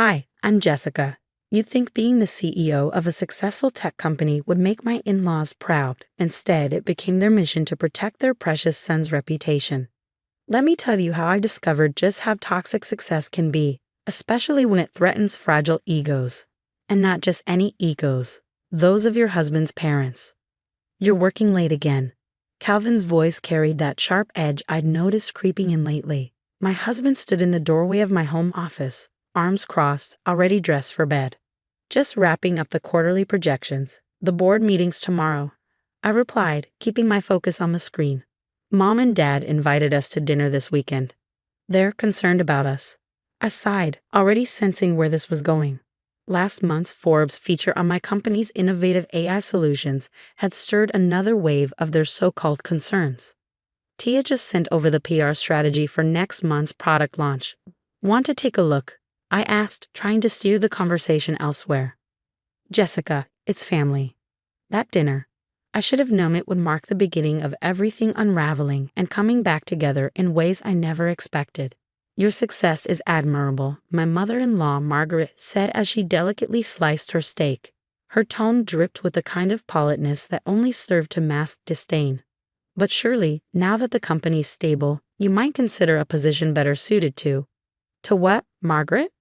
Hi, I'm Jessica. You'd think being the CEO of a successful tech company would make my in-laws proud. Instead, it became their mission to protect their precious son's reputation. Let me tell you how I discovered just how toxic success can be, especially when it threatens fragile egos. And not just any egos, those of your husband's parents. You're working late again. Calvin's voice carried that sharp edge I'd noticed creeping in lately. My husband stood in the doorway of my home office, arms crossed, already dressed for bed. Just wrapping up the quarterly projections. The board meeting's tomorrow, I replied, keeping my focus on the screen. Mom and Dad invited us to dinner this weekend. They're concerned about us. I sighed, already sensing where this was going. Last month's Forbes feature on my company's innovative AI solutions had stirred another wave of their so-called concerns. Tia just sent over the PR strategy for next month's product launch. Want to take a look? I asked, trying to steer the conversation elsewhere. Jessica, it's family. That dinner. I should have known it would mark the beginning of everything unraveling and coming back together in ways I never expected. Your success is admirable, my mother-in-law Margaret said as she delicately sliced her steak. Her tone dripped with the kind of politeness that only served to mask disdain. But surely, now that the company's stable, you might consider a position better suited to. To what, Margaret?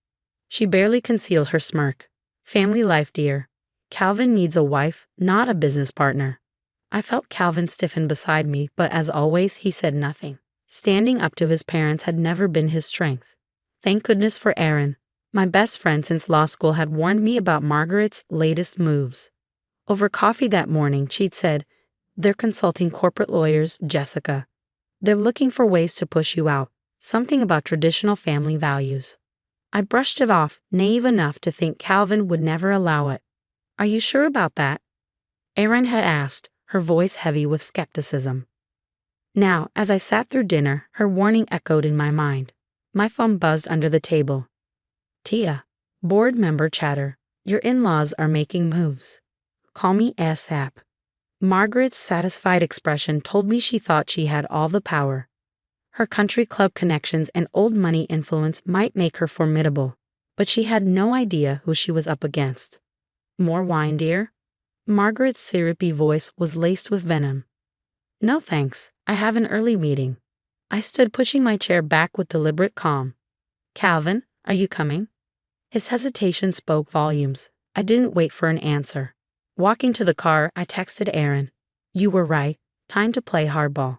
She barely concealed her smirk. Family life, dear. Calvin needs a wife, not a business partner. I felt Calvin stiffen beside me, but as always, he said nothing. Standing up to his parents had never been his strength. Thank goodness for Aaron. My best friend since law school had warned me about Margaret's latest moves. Over coffee that morning, she'd said, "They're consulting corporate lawyers, Jessica. They're looking for ways to push you out, something about traditional family values." I brushed it off, naive enough to think Calvin would never allow it. "Are you sure about that?" Erin had asked, her voice heavy with skepticism. Now, as I sat through dinner, her warning echoed in my mind. My phone buzzed under the table. "Tia, board member chatter. Your in-laws are making moves. Call me ASAP." Margaret's satisfied expression told me she thought she had all the power. Her country club connections and old money influence might make her formidable, but she had no idea who she was up against. "More wine, dear?" Margaret's syrupy voice was laced with venom. "No thanks, I have an early meeting." I stood pushing my chair back with deliberate calm. "Calvin, are you coming?" His hesitation spoke volumes. I didn't wait for an answer. Walking to the car, I texted Erin. "You were right, time to play hardball."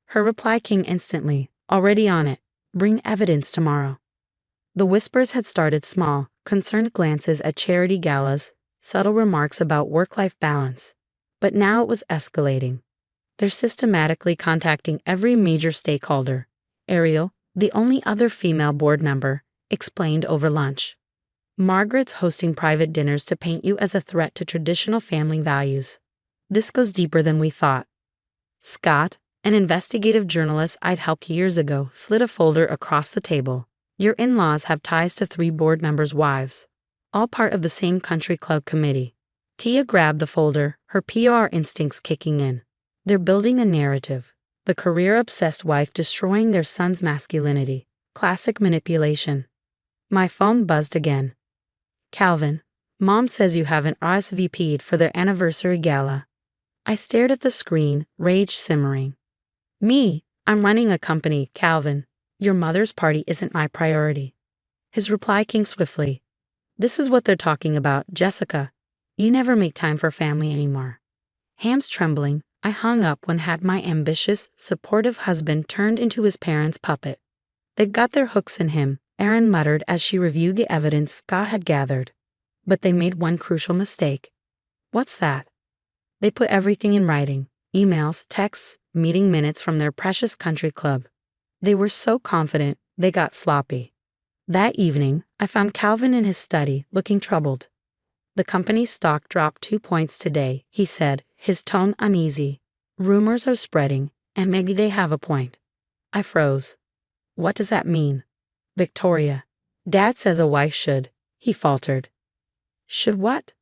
Her reply came instantly, "Already on it. Bring evidence tomorrow." The whispers had started small, concerned glances at charity galas, subtle remarks about work-life balance. But now it was escalating. They're systematically contacting every major stakeholder. Ariel, the only other female board member, explained over lunch. Margaret's hosting private dinners to paint you as a threat to traditional family values. This goes deeper than we thought. Scott, an investigative journalist I'd helped years ago, slid a folder across the table. Your in-laws have ties to 3 board members' wives, all part of the same country club committee. Tia grabbed the folder, her PR instincts kicking in. They're building a narrative. The career-obsessed wife destroying their son's masculinity. Classic manipulation. My phone buzzed again. "Calvin, Mom says you haven't RSVP'd for their anniversary gala." I stared at the screen, rage simmering. "Me, I'm running a company, Calvin. Your mother's party isn't my priority." His reply came swiftly. "This is what they're talking about, Jessica. You never make time for family anymore." Hands trembling, I hung up when had my ambitious, supportive husband turned into his parents' puppet. "They've got their hooks in him," Erin muttered as she reviewed the evidence Scott had gathered. "But they made one crucial mistake." "What's that?" "They put everything in writing. Emails, texts, meeting minutes from their precious country club. They were so confident, they got sloppy." That evening, I found Calvin in his study, looking troubled. "The company's stock dropped 2 points today," he said, his tone uneasy. "Rumors are spreading, and maybe they have a point." I froze. "What does that mean?" "Victoria. Dad says a wife should," he faltered. "Should what?"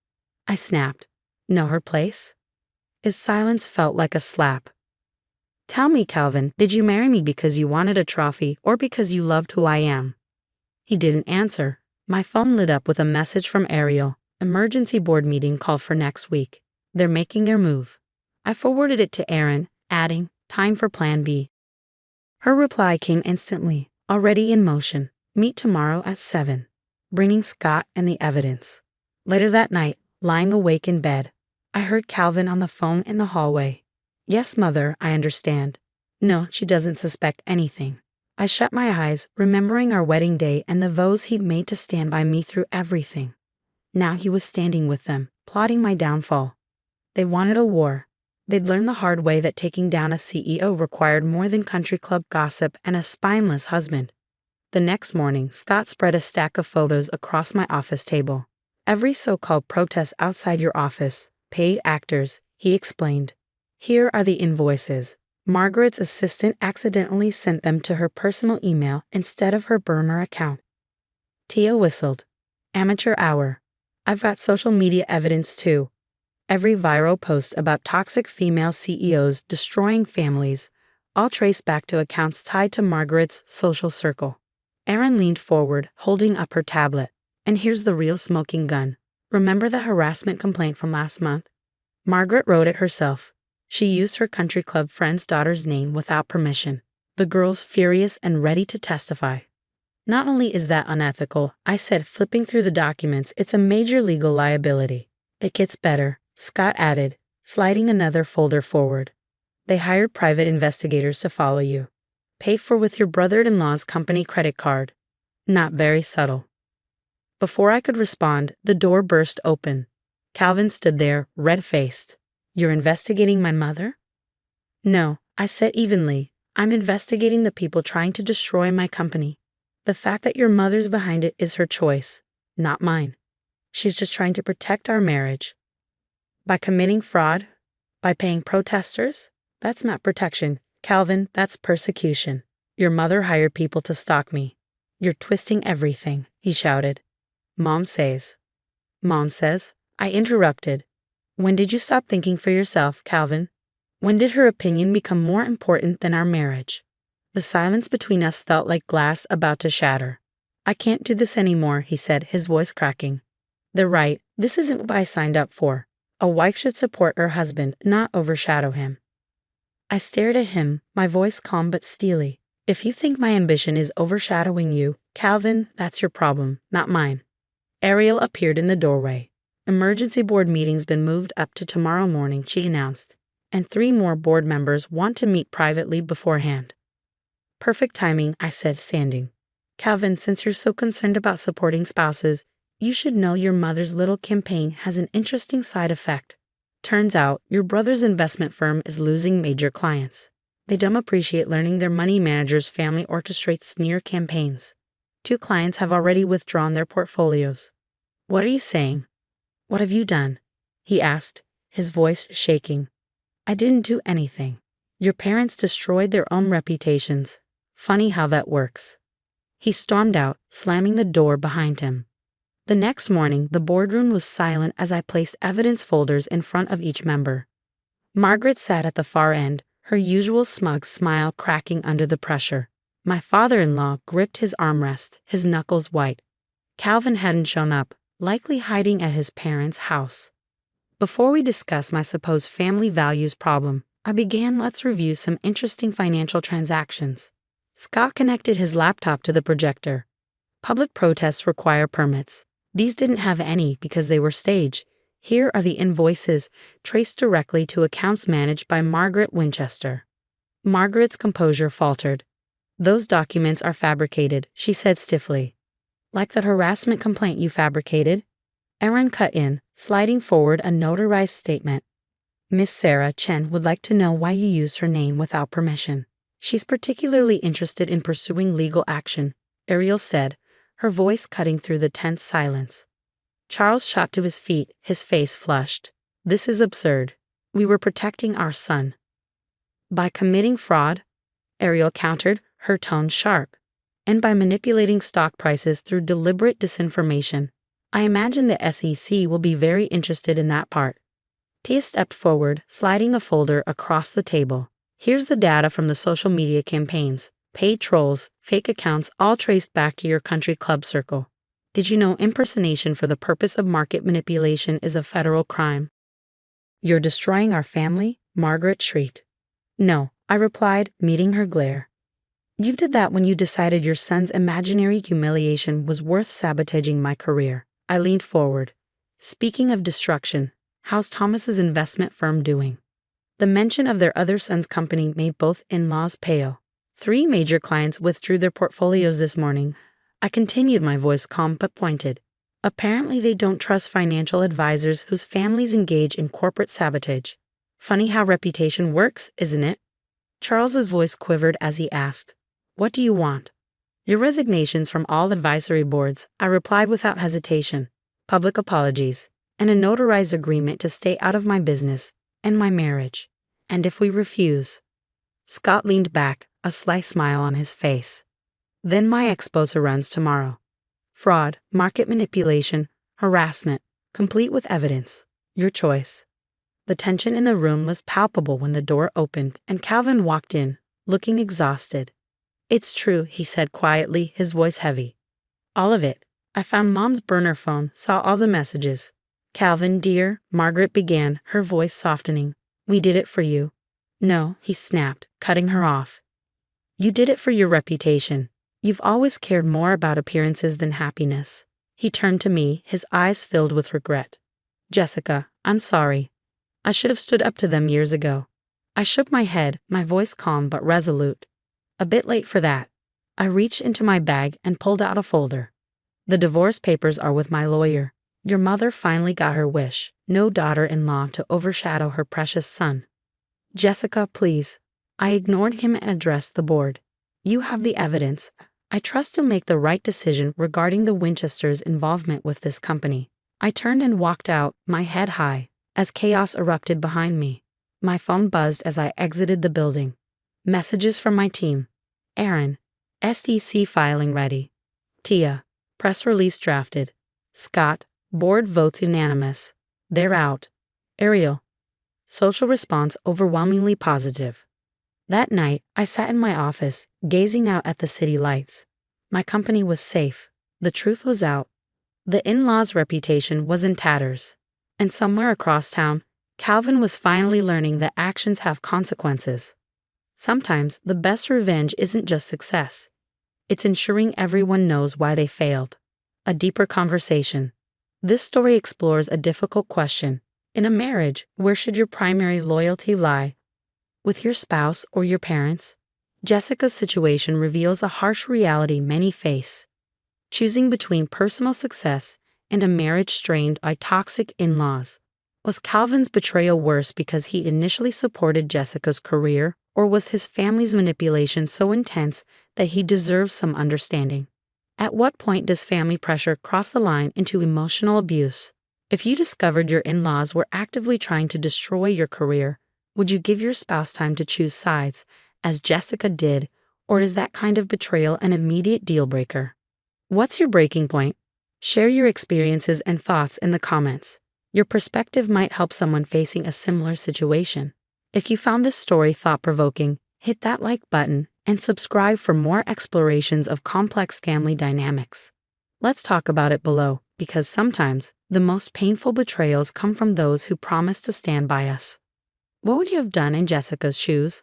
I snapped. "Know her place?" His silence felt like a slap. "Tell me, Calvin, did you marry me because you wanted a trophy or because you loved who I am?" He didn't answer, My phone lit up with a message from Ariel. Emergency board meeting call for next week. They're making their move. I forwarded it to Erin, adding, time for plan B. Her reply came instantly, already in motion. Meet tomorrow at 7. Bringing Scott and the evidence. Later that night, lying awake in bed, I heard Calvin on the phone in the hallway. Yes, mother, I understand. No, she doesn't suspect anything. I shut my eyes, remembering our wedding day and the vows he'd made to stand by me through everything. Now he was standing with them, plotting my downfall. They wanted a war. They'd learned the hard way that taking down a CEO required more than country club gossip and a spineless husband. The next morning, Scott spread a stack of photos across my office table. Every so-called protest outside your office, paid actors, he explained. Here are the invoices. Margaret's assistant accidentally sent them to her personal email instead of her burner account. Tia whistled. Amateur hour. I've got social media evidence too. Every viral post about toxic female CEOs destroying families, all traced back to accounts tied to Margaret's social circle. Erin leaned forward, holding up her tablet. And here's the real smoking gun. Remember the harassment complaint from last month? Margaret wrote it herself. She used her country club friend's daughter's name without permission. The girl's furious and ready to testify. Not only is that unethical, I said, flipping through the documents, it's a major legal liability. It gets better, Scott added, sliding another folder forward. They hired private investigators to follow you. Paid for with your brother-in-law's company credit card. Not very subtle. Before I could respond, the door burst open. Calvin stood there, red-faced. You're investigating my mother? No, I said evenly. I'm investigating the people trying to destroy my company. The fact that your mother's behind it is her choice, not mine. She's just trying to protect our marriage. By committing fraud? By paying protesters? That's not protection. Calvin, that's persecution. Your mother hired people to stalk me. You're twisting everything, he shouted. Mom says. Mom says? I interrupted. When did you stop thinking for yourself, Calvin? When did her opinion become more important than our marriage? The silence between us felt like glass about to shatter. I can't do this anymore, he said, his voice cracking. They're right. This isn't what I signed up for. A wife should support her husband, not overshadow him. I stared at him, my voice calm but steely. If you think my ambition is overshadowing you, Calvin, that's your problem, not mine. Ariel appeared in the doorway. Emergency board meeting's been moved up to tomorrow morning, she announced, and 3 more board members want to meet privately beforehand. Perfect timing, I said, standing. Calvin, since you're so concerned about supporting spouses, you should know your mother's little campaign has an interesting side effect. Turns out, your brother's investment firm is losing major clients. They don't appreciate learning their money manager's family orchestrates smear campaigns. 2 clients have already withdrawn their portfolios. What are you saying? What have you done? He asked, his voice shaking. I didn't do anything. Your parents destroyed their own reputations. Funny how that works. He stormed out, slamming the door behind him. The next morning, the boardroom was silent as I placed evidence folders in front of each member. Margaret sat at the far end, her usual smug smile cracking under the pressure. My father-in-law gripped his armrest, his knuckles white. Calvin hadn't shown up, likely hiding at his parents' house. Before we discuss my supposed family values problem, I began, let's review some interesting financial transactions. Scott connected his laptop to the projector. Public protests require permits. These didn't have any because they were staged. Here are the invoices, traced directly to accounts managed by Margaret Winchester. Margaret's composure faltered. Those documents are fabricated, she said stiffly. Like the harassment complaint you fabricated? Erin cut in, sliding forward a notarized statement. Miss Sarah Chen would like to know why you used her name without permission. She's particularly interested in pursuing legal action, Ariel said, her voice cutting through the tense silence. Charles shot to his feet, his face flushed. This is absurd. We were protecting our son. By committing fraud? Ariel countered, her tone sharp. And by manipulating stock prices through deliberate disinformation. I imagine the SEC will be very interested in that part. Tia stepped forward, sliding a folder across the table. Here's the data from the social media campaigns. Paid trolls, fake accounts, all traced back to your country club circle. Did you know impersonation for the purpose of market manipulation is a federal crime? You're destroying our family? Margaret shrieked. No, I replied, meeting her glare. You did that when you decided your son's imaginary humiliation was worth sabotaging my career. I leaned forward. Speaking of destruction, how's Thomas's investment firm doing? The mention of their other son's company made both in-laws pale. 3 major clients withdrew their portfolios this morning. I continued, my voice calm but pointed. Apparently they don't trust financial advisors whose families engage in corporate sabotage. Funny how reputation works, isn't it? Charles's voice quivered as he asked, "What do you want?" "Your resignations from all advisory boards," I replied without hesitation, "public apologies, and a notarized agreement to stay out of my business and my marriage. And if we refuse—" Scott leaned back, a sly smile on his face. "Then my exposa runs tomorrow. Fraud, market manipulation, harassment, complete with evidence. Your choice." The tension in the room was palpable when the door opened and Calvin walked in, looking exhausted. "It's true," he said quietly, his voice heavy. "All of it. I found Mom's burner phone, saw all the messages." "Calvin, dear," Margaret began, her voice softening. "We did it for you." "No," he snapped, cutting her off. "You did it for your reputation. You've always cared more about appearances than happiness." He turned to me, his eyes filled with regret. "Jessica, I'm sorry. I should have stood up to them years ago." I shook my head, my voice calm but resolute. "A bit late for that." I reached into my bag and pulled out a folder. "The divorce papers are with my lawyer. Your mother finally got her wish, no daughter-in-law to overshadow her precious son." "Jessica, please." I ignored him and addressed the board. "You have the evidence. I trust you'll make the right decision regarding the Winchesters' involvement with this company." I turned and walked out, my head high, as chaos erupted behind me. My phone buzzed as I exited the building. Messages from my team. Aaron, SEC filing ready. Tia, press release drafted. Scott, board votes unanimous. They're out. Ariel, social response overwhelmingly positive. That night, I sat in my office, gazing out at the city lights. My company was safe. The truth was out. The in-laws' reputation was in tatters. And somewhere across town, Calvin was finally learning that actions have consequences. Sometimes the best revenge isn't just success. It's ensuring everyone knows why they failed. A deeper conversation. This story explores a difficult question. In a marriage, where should your primary loyalty lie? With your spouse or your parents? Jessica's situation reveals a harsh reality many face. Choosing between personal success and a marriage strained by toxic in-laws. Was Calvin's betrayal worse because he initially supported Jessica's career, or was his family's manipulation so intense that he deserves some understanding? At what point does family pressure cross the line into emotional abuse? If you discovered your in-laws were actively trying to destroy your career, would you give your spouse time to choose sides, as Jessica did, or is that kind of betrayal an immediate deal-breaker? What's your breaking point? Share your experiences and thoughts in the comments. Your perspective might help someone facing a similar situation. If you found this story thought-provoking, hit that like button and subscribe for more explorations of complex family dynamics. Let's talk about it below, because sometimes the most painful betrayals come from those who promise to stand by us. What would you have done in Jessica's shoes?